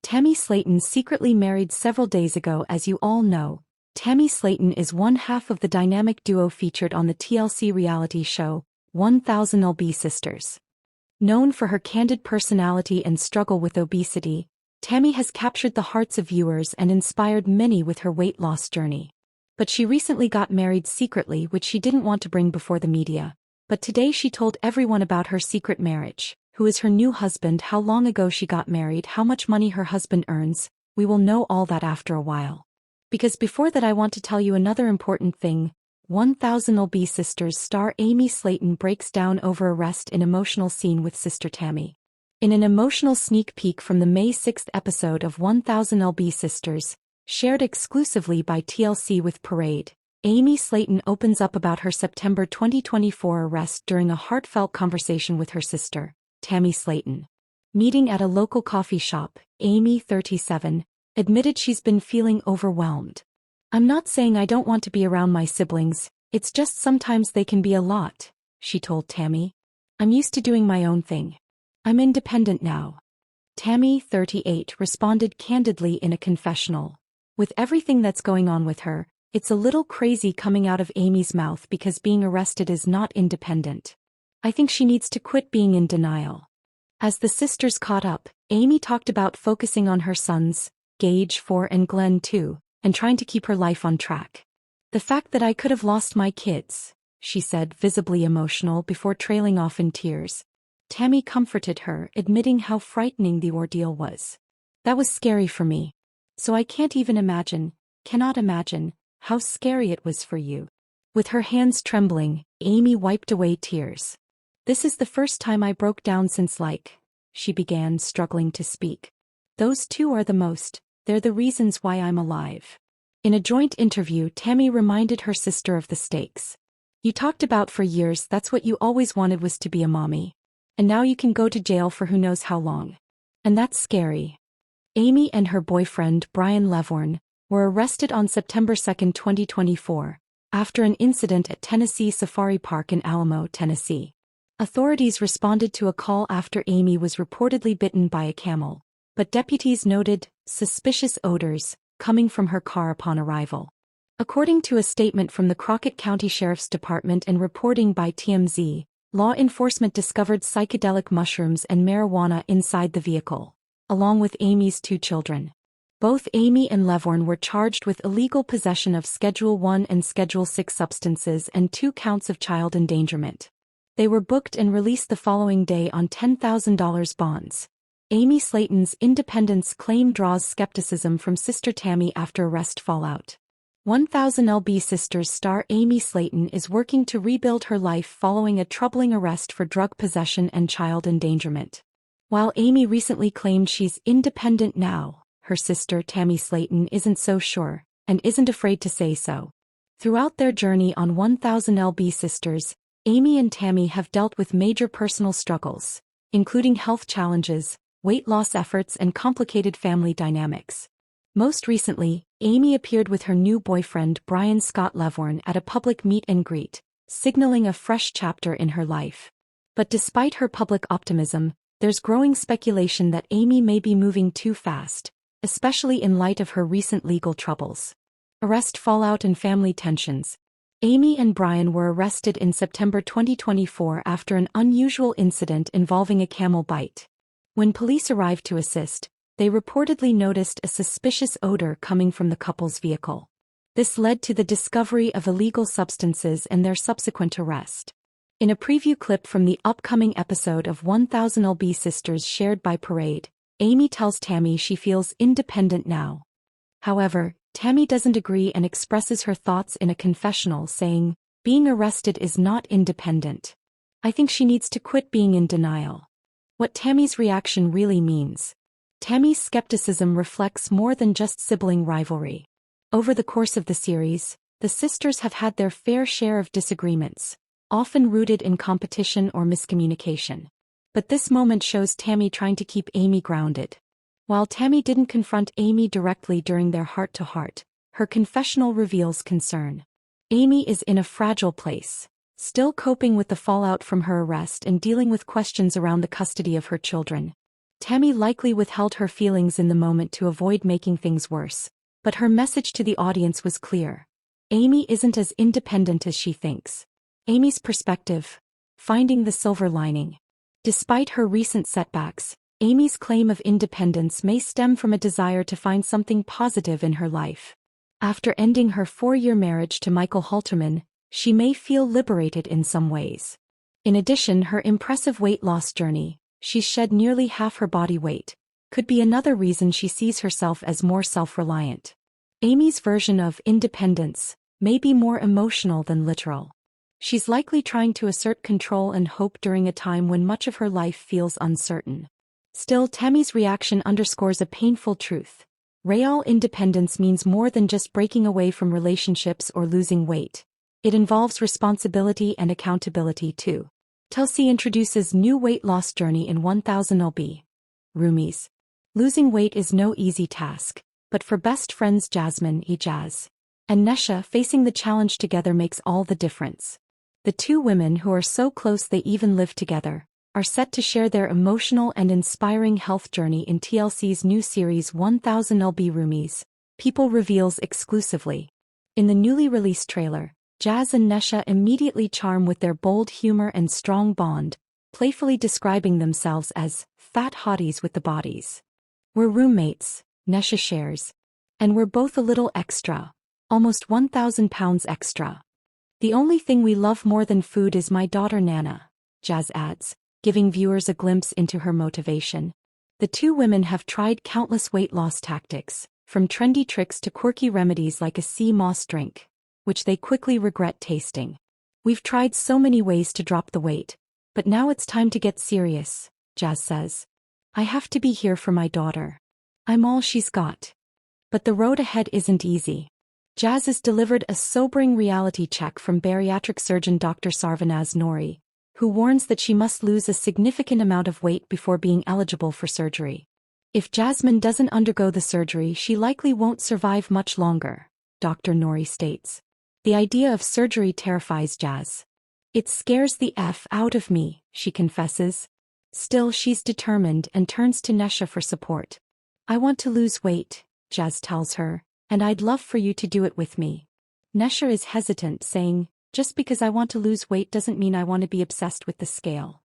Tammy Slaton secretly married several days ago. As you all know, Tammy Slaton is one half of the dynamic duo featured on the TLC reality show, 1000 lb Sisters. Known for her candid personality and struggle with obesity, Tammy has captured the hearts of viewers and inspired many with her weight loss journey. But she recently got married secretly, which she didn't want to bring before the media. But today she told everyone about her secret marriage, who is her new husband, how long ago she got married, how much money her husband earns. We will know all that after a while. Because before that I want to tell you another important thing. 1000 lb Sisters star Amy Slaton breaks down over arrest in emotional scene with sister Tammy. In an emotional sneak peek from the May 6th episode of 1000 lb Sisters, shared exclusively by TLC with Parade, Amy Slaton opens up about her September 2024 arrest during a heartfelt conversation with her sister, Tammy Slaton. Meeting at a local coffee shop, Amy, 37, admitted she's been feeling overwhelmed. "I'm not saying I don't want to be around my siblings, it's just sometimes they can be a lot," she told Tammy. "I'm used to doing my own thing. I'm independent now." Tammy, 38, responded candidly in a confessional. "With everything that's going on with her, it's a little crazy coming out of Amy's mouth because being arrested is not independent. I think she needs to quit being in denial." As the sisters caught up, Amy talked about focusing on her sons, Gage, 4, and Glenn, 2, and trying to keep her life on track. "The fact that I could have lost my kids," she said, visibly emotional before trailing off in tears. Tammy comforted her, admitting how frightening the ordeal was. "That was scary for me. So I cannot imagine, how scary it was for you." With her hands trembling, Amy wiped away tears. "This is the first time I broke down since she began, struggling to speak. Those two are they're the reasons why I'm alive." In a joint interview, Tammy reminded her sister of the stakes. "You talked about for years that's what you always wanted was to be a mommy. And now you can go to jail for who knows how long. And that's scary." Amy and her boyfriend, Brian Levorn, were arrested on September 2, 2024, after an incident at Tennessee Safari Park in Alamo, Tennessee. Authorities responded to a call after Amy was reportedly bitten by a camel, but deputies noted suspicious odors coming from her car upon arrival. According to a statement from the Crockett County Sheriff's Department and reporting by TMZ, law enforcement discovered psychedelic mushrooms and marijuana inside the vehicle, along with Amy's 2 children. Both Amy and Levorn were charged with illegal possession of Schedule I and Schedule VI substances and 2 counts of child endangerment. They were booked and released the following day on $10,000 bonds. Amy Slaton's independence claim draws skepticism from sister Tammy after arrest fallout. 1000 lb Sisters star Amy Slaton is working to rebuild her life following a troubling arrest for drug possession and child endangerment. While Amy recently claimed she's independent now, her sister Tammy Slaton isn't so sure, and isn't afraid to say so. Throughout their journey on 1000 lb Sisters, Amy and Tammy have dealt with major personal struggles, including health challenges, weight loss efforts, and complicated family dynamics. Most recently, Amy appeared with her new boyfriend Brian Scott Levorn at a public meet and greet, signaling a fresh chapter in her life. But despite her public optimism, there's growing speculation that Amy may be moving too fast, especially in light of her recent legal troubles. Arrest fallout and family tensions. Amy and Brian were arrested in September 2024 after an unusual incident involving a camel bite. When police arrived to assist, they reportedly noticed a suspicious odor coming from the couple's vehicle. This led to the discovery of illegal substances and their subsequent arrest. In a preview clip from the upcoming episode of 1000 lb Sisters shared by Parade, Amy tells Tammy she feels independent now. However, Tammy doesn't agree and expresses her thoughts in a confessional, saying, "Being arrested is not independent. I think she needs to quit being in denial." What Tammy's reaction really means. Tammy's skepticism reflects more than just sibling rivalry. Over the course of the series, the sisters have had their fair share of disagreements, often rooted in competition or miscommunication. But this moment shows Tammy trying to keep Amy grounded. While Tammy didn't confront Amy directly during their heart-to-heart, her confessional reveals concern. Amy is in a fragile place, still coping with the fallout from her arrest and dealing with questions around the custody of her children. Tammy likely withheld her feelings in the moment to avoid making things worse, but her message to the audience was clear. Amy isn't as independent as she thinks. Amy's perspective. Finding the silver lining. Despite her recent setbacks, Amy's claim of independence may stem from a desire to find something positive in her life. After ending her 4-year marriage to Michael Halterman, she may feel liberated in some ways. In addition, her impressive weight loss journey, she's shed nearly half her body weight, could be another reason she sees herself as more self-reliant. Amy's version of independence may be more emotional than literal. She's likely trying to assert control and hope during a time when much of her life feels uncertain. Still, Tammy's reaction underscores a painful truth. Real independence means more than just breaking away from relationships or losing weight. It involves responsibility and accountability too. Telsey introduces new weight loss journey in 1000 lb. Roomies. Losing weight is no easy task, but for best friends Jasmine and Nesha, facing the challenge together makes all the difference. The two women, who are so close they even live together, are set to share their emotional and inspiring health journey in TLC's new series 1000 lb Roomies, People reveals exclusively. In the newly released trailer, Jazz and Nesha immediately charm with their bold humor and strong bond, playfully describing themselves as fat hotties with the bodies. We're roommates, Nesha shares. And we're both a little extra. Almost 1,000 pounds extra. The only thing we love more than food is my daughter Nana, Jazz adds, giving viewers a glimpse into her motivation. The two women have tried countless weight loss tactics, from trendy tricks to quirky remedies like a sea moss drink, which they quickly regret tasting. We've tried so many ways to drop the weight, but now it's time to get serious, Jazz says. I have to be here for my daughter. I'm all she's got. But the road ahead isn't easy. Jazz is delivered a sobering reality check from bariatric surgeon Dr. Sarvanaz Nouri, who warns that she must lose a significant amount of weight before being eligible for surgery. If Jasmine doesn't undergo the surgery, she likely won't survive much longer, Dr. Nouri states. The idea of surgery terrifies Jazz. It scares the F out of me, she confesses. Still, she's determined and turns to Nesha for support. I want to lose weight, Jazz tells her, and I'd love for you to do it with me. Nesha is hesitant, saying, just because I want to lose weight doesn't mean I want to be obsessed with the scale.